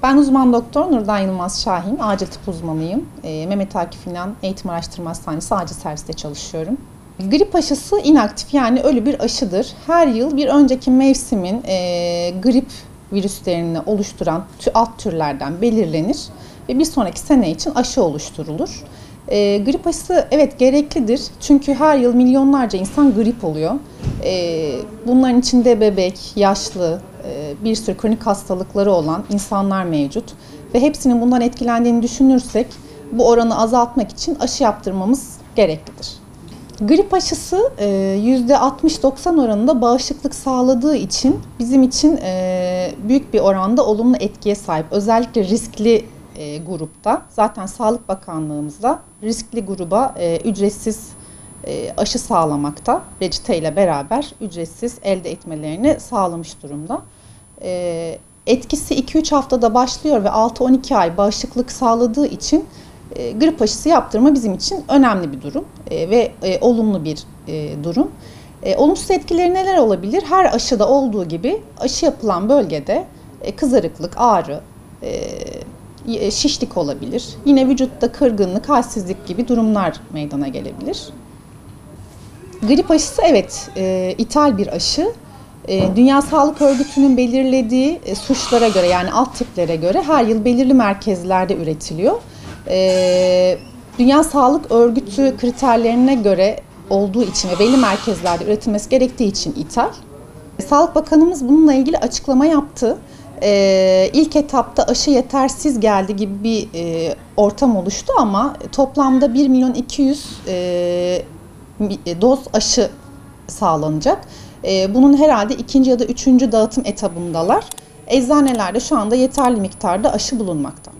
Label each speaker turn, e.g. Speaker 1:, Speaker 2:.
Speaker 1: Ben uzman doktor Nurdan Yılmaz Şahin, acil tıp uzmanıyım. Mehmet Akif İnan Eğitim Araştırma Hastanesi acil serviste çalışıyorum. Grip aşısı inaktif, yani ölü bir aşıdır. Her yıl bir önceki mevsimin grip virüslerini oluşturan alt türlerden belirlenir ve bir sonraki sene için aşı oluşturulur. Grip aşısı evet gereklidir, çünkü her yıl milyonlarca insan grip oluyor. Bunların içinde bebek, yaşlı, bir sürü kronik hastalıkları olan insanlar mevcut ve hepsinin bundan etkilendiğini düşünürsek bu oranı azaltmak için aşı yaptırmamız gereklidir. Grip aşısı %60-90 oranında bağışıklık sağladığı için bizim için büyük bir oranda olumlu etkiye sahip. Özellikle riskli grupta, zaten Sağlık Bakanlığımızda riskli gruba ücretsiz aşı sağlamakta, reçete ile beraber ücretsiz elde etmelerini sağlamış durumda. Etkisi 2-3 haftada başlıyor ve 6-12 ay bağışıklık sağladığı için grip aşısı yaptırma bizim için önemli bir durum ve olumlu bir durum. Olumsuz etkileri neler olabilir? Her aşıda olduğu gibi aşı yapılan bölgede kızarıklık, ağrı, şişlik olabilir. Yine vücutta kırgınlık, halsizlik gibi durumlar meydana gelebilir. Grip aşısı evet ithal bir aşı. Dünya Sağlık Örgütü'nün belirlediği suçlara göre, yani alt tiplere göre her yıl belirli merkezlerde üretiliyor. Dünya Sağlık Örgütü kriterlerine göre olduğu için ve belli merkezlerde üretilmesi gerektiği için ithal. Sağlık Bakanımız bununla ilgili açıklama yaptı. İlk etapta aşı yetersiz geldi gibi bir ortam oluştu ama toplamda 1.200.000 doz aşı sağlanacak. Bunun herhalde 2. ya da 3. dağıtım etabındalar. Eczanelerde şu anda yeterli miktarda aşı bulunmakta.